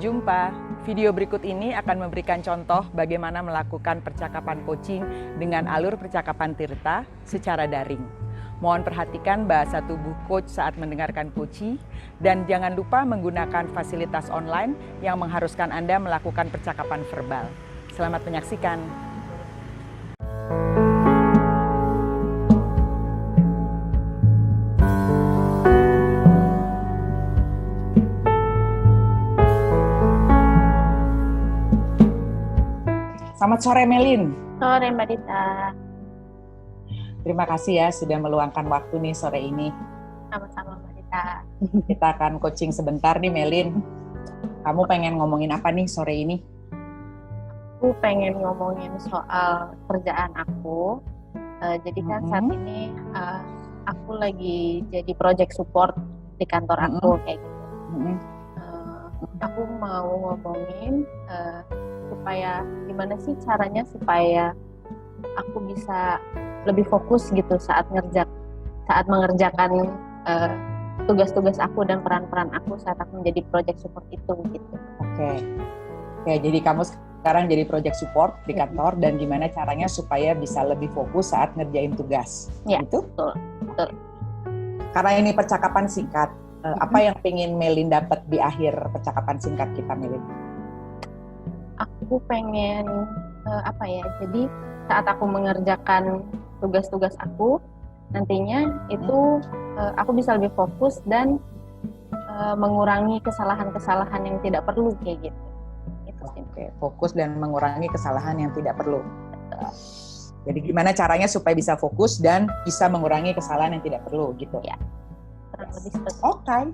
jumpa. Video berikut ini akan memberikan contoh bagaimana melakukan percakapan coaching dengan alur percakapan Tirta secara daring. Mohon perhatikan bahasa tubuh coach saat mendengarkan coaching dan jangan lupa menggunakan fasilitas online yang mengharuskan Anda melakukan percakapan verbal. Selamat menyaksikan. Selamat sore Melin. Sore Mbak Dita. Terima kasih ya sudah meluangkan waktu nih sore ini. Sama-sama Mbak Dita. Kita akan coaching sebentar nih Melin. Kamu pengen ngomongin apa nih sore ini? Aku pengen ngomongin soal kerjaan aku. Jadi kan saat ini aku lagi jadi project support di kantor aku kayak gitu. Aku mau ngomongin supaya gimana sih caranya supaya aku bisa lebih fokus gitu saat mengerjakan tugas-tugas aku dan peran-peran aku saat aku menjadi project support itu gitu. Oke, jadi kamu sekarang jadi project support di kantor dan gimana caranya supaya bisa lebih fokus saat ngerjain tugas. Ya, gitu? Betul. Karena ini percakapan singkat, apa yang pengen Melin dapat di akhir percakapan singkat kita, Melin? Aku pengen jadi saat aku mengerjakan tugas-tugas aku nantinya itu aku bisa lebih fokus dan mengurangi kesalahan-kesalahan yang tidak perlu kayak gitu. Oke, fokus dan mengurangi kesalahan yang tidak perlu. Jadi gimana caranya supaya bisa fokus dan bisa mengurangi kesalahan yang tidak perlu gitu? Ya. Oke.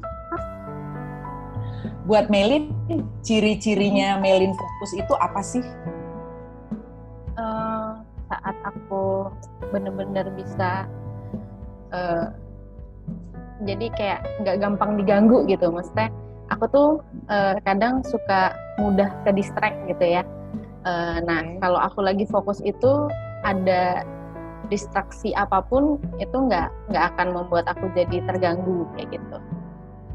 Buat Melin, ciri-cirinya Melin fokus itu apa sih? Saat aku benar-benar bisa jadi kayak nggak gampang diganggu gitu, maksudnya aku tuh kadang suka mudah ke distract gitu ya. Kalau aku lagi fokus itu ada distraksi apapun itu nggak akan membuat aku jadi terganggu kayak gitu.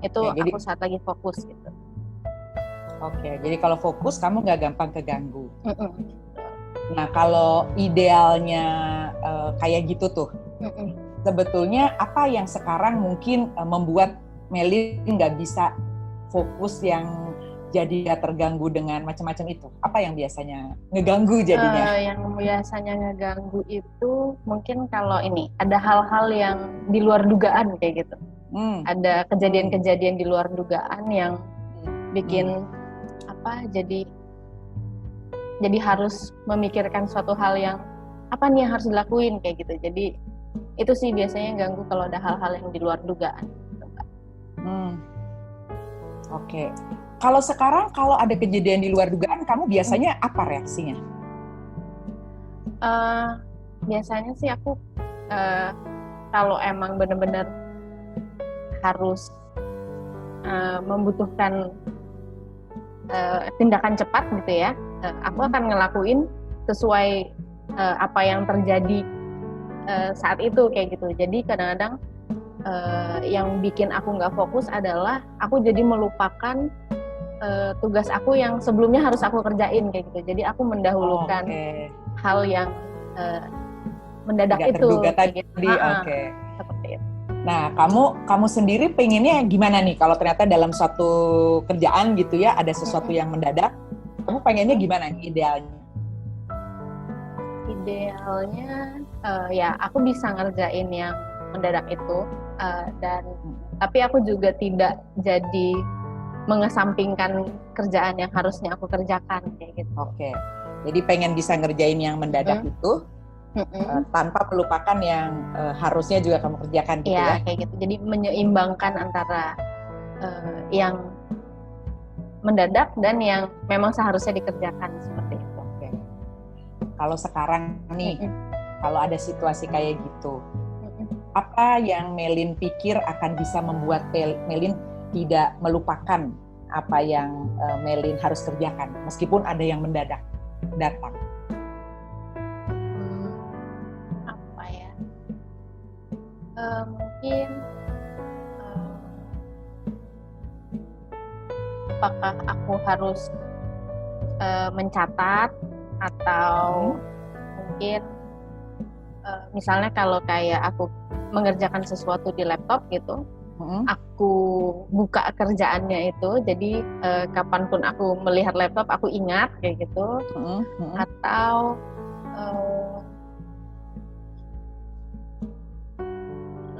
Itu aku saat lagi fokus gitu. Oke, jadi kalau fokus kamu nggak gampang keganggu. Nah, kalau idealnya kayak gitu tuh, sebetulnya apa yang sekarang mungkin membuat Melin nggak bisa fokus yang jadi terganggu dengan macam-macam itu? Apa yang biasanya ngeganggu jadinya? Yang biasanya ngeganggu itu mungkin kalau ini ada hal-hal yang di luar dugaan kayak gitu. Ada kejadian-kejadian di luar dugaan yang bikin jadi harus memikirkan suatu hal yang apa nih yang harus dilakuin kayak gitu. Jadi itu sih biasanya ganggu kalau ada hal-hal yang di luar dugaan. Oke. Kalau sekarang kalau ada kejadian di luar dugaan, kamu biasanya apa reaksinya? Biasanya sih aku kalau emang benar-benar harus membutuhkan tindakan cepat gitu ya, aku akan ngelakuin sesuai apa yang terjadi saat itu kayak gitu. Jadi kadang-kadang yang bikin aku nggak fokus adalah aku jadi melupakan tugas aku yang sebelumnya harus aku kerjain kayak gitu. Jadi aku mendahulukan hal yang mendadak nggak itu kayak gitu. Seperti itu. Nah, kamu sendiri pengennya gimana nih kalau ternyata dalam suatu kerjaan gitu ya ada sesuatu yang mendadak, kamu pengennya gimana nih idealnya? Idealnya ya aku bisa ngerjain yang mendadak itu tapi aku juga tidak jadi mengesampingkan kerjaan yang harusnya aku kerjakan kayak gitu. Oke. Jadi pengen bisa ngerjain yang mendadak itu tanpa melupakan yang harusnya juga kamu kerjakan gitu ya? Kayak gitu. Jadi menyeimbangkan antara yang mendadak dan yang memang seharusnya dikerjakan seperti itu. Oke. Kalau sekarang nih, kalau ada situasi kayak gitu, apa yang Melin pikir akan bisa membuat Melin tidak melupakan apa yang Melin harus kerjakan, meskipun ada yang mendadak datang? Mungkin apakah aku harus mencatat atau mungkin misalnya kalau kayak aku mengerjakan sesuatu di laptop gitu, aku buka kerjaannya itu, jadi kapanpun aku melihat laptop aku ingat kayak gitu, atau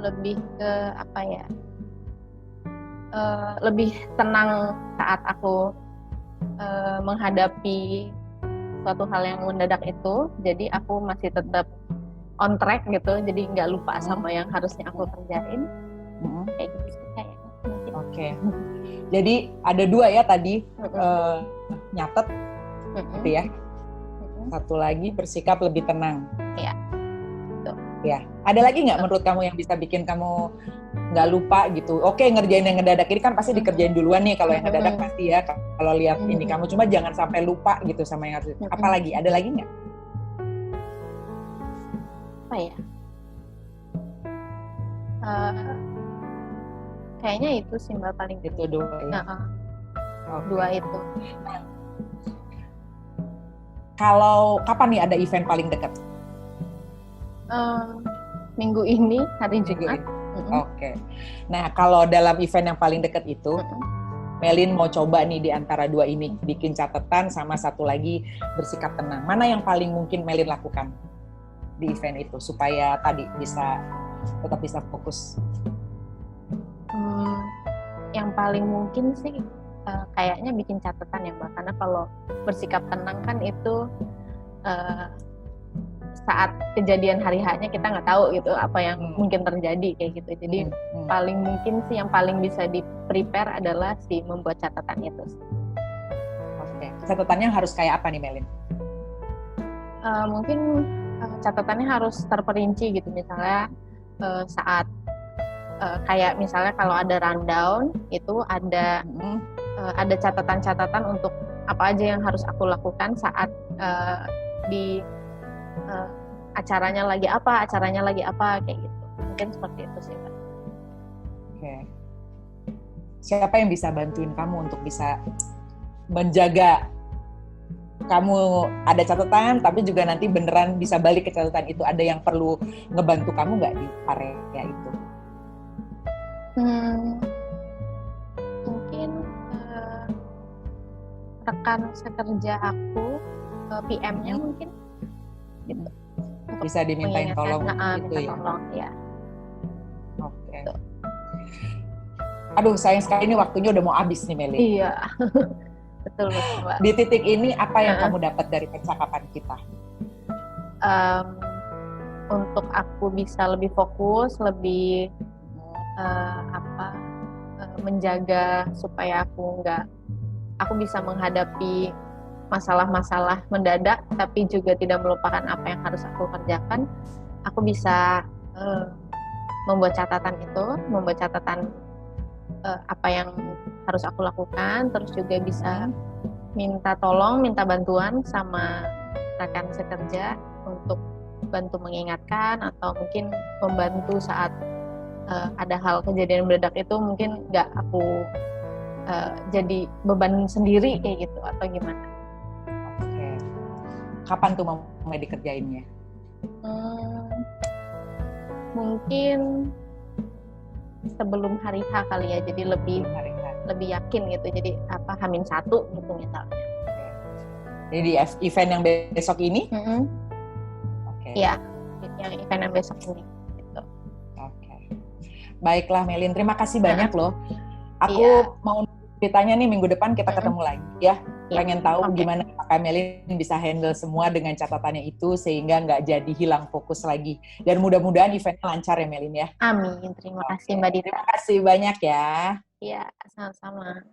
lebih ke apa ya, lebih tenang saat aku menghadapi suatu hal yang mendadak itu, jadi aku masih tetap on track gitu, jadi nggak lupa sama yang harusnya aku kerjain, kayak gitu sih kayaknya. Oke. Jadi ada 2 ya tadi, nyatet, gitu ya. Satu lagi bersikap lebih tenang. Iya. Ya. Ada lagi nggak menurut kamu yang bisa bikin kamu nggak lupa gitu? Oke, ngerjain yang ngedadak ini kan pasti dikerjain duluan nih, kalau yang ngedadak pasti ya. Kalau lihat ini kamu, cuma jangan sampai lupa gitu sama yang harus. Apalagi? Ada lagi nggak? Apa ya? Kayaknya itu sih Mbak paling itu 2 ya. Dua itu. Kalau kapan nih ada event paling dekat? Minggu ini hari Jumat. Oke. Nah, kalau dalam event yang paling dekat itu, Melin mau coba nih di antara 2 ini, bikin catatan sama satu lagi bersikap tenang. Mana yang paling mungkin Melin lakukan di event itu supaya tadi tetap bisa fokus? Yang paling mungkin sih kayaknya bikin catatan ya Mbak, karena kalau bersikap tenang kan itu saat kejadian hari H-nya kita nggak tahu gitu apa yang mungkin terjadi kayak gitu. Jadi paling mungkin sih yang paling bisa di-prepare adalah si membuat catatan itu. Oke. Catatannya harus kayak apa nih Melin? Mungkin catatannya harus terperinci gitu, misalnya saat kayak misalnya kalau ada rundown itu ada catatan-catatan untuk apa aja yang harus aku lakukan saat di acaranya lagi apa kayak gitu. Mungkin seperti itu sih Mbak. Oke. Siapa yang bisa bantuin kamu untuk bisa menjaga kamu ada catatan tapi juga nanti beneran bisa balik ke catatan itu? Ada yang perlu ngebantu kamu nggak di area itu? Mungkin rekan sekerja aku, PM-nya mungkin gitu. Bisa dimintain tolong gitu ya. Tolong, ya. Oke. Aduh, sayang sekali ini waktunya udah mau habis nih Meli. Iya. betul Mbak. Di titik ini apa yang kamu dapat dari percakapan kita? Untuk aku bisa lebih fokus, lebih menjaga supaya aku bisa menghadapi masalah-masalah mendadak, tapi juga tidak melupakan apa yang harus aku kerjakan. Aku bisa membuat catatan apa yang harus aku lakukan, terus juga bisa minta bantuan sama rekan sekerja untuk bantu mengingatkan, atau mungkin membantu saat ada hal kejadian mendadak itu mungkin nggak aku jadi beban sendiri kayak gitu, atau gimana. Oke. Kapan tuh mau dikerjainnya? Mungkin sebelum hari H kali ya, jadi lebih yakin gitu, jadi H-1 gitu misalnya. Jadi di event yang besok ini? Iya, yang event yang besok ini gitu. Oke. Baiklah Melin, terima kasih banyak loh. Aku mau ditanya nih minggu depan kita ketemu lagi ya. Pengen tahu gimana Kak Melin bisa handle semua dengan catatannya itu sehingga nggak jadi hilang fokus lagi. Dan mudah-mudahan eventnya lancar ya Melin ya. Amin. Terima kasih Mbak Dita. Terima kasih banyak ya. Iya, sama-sama.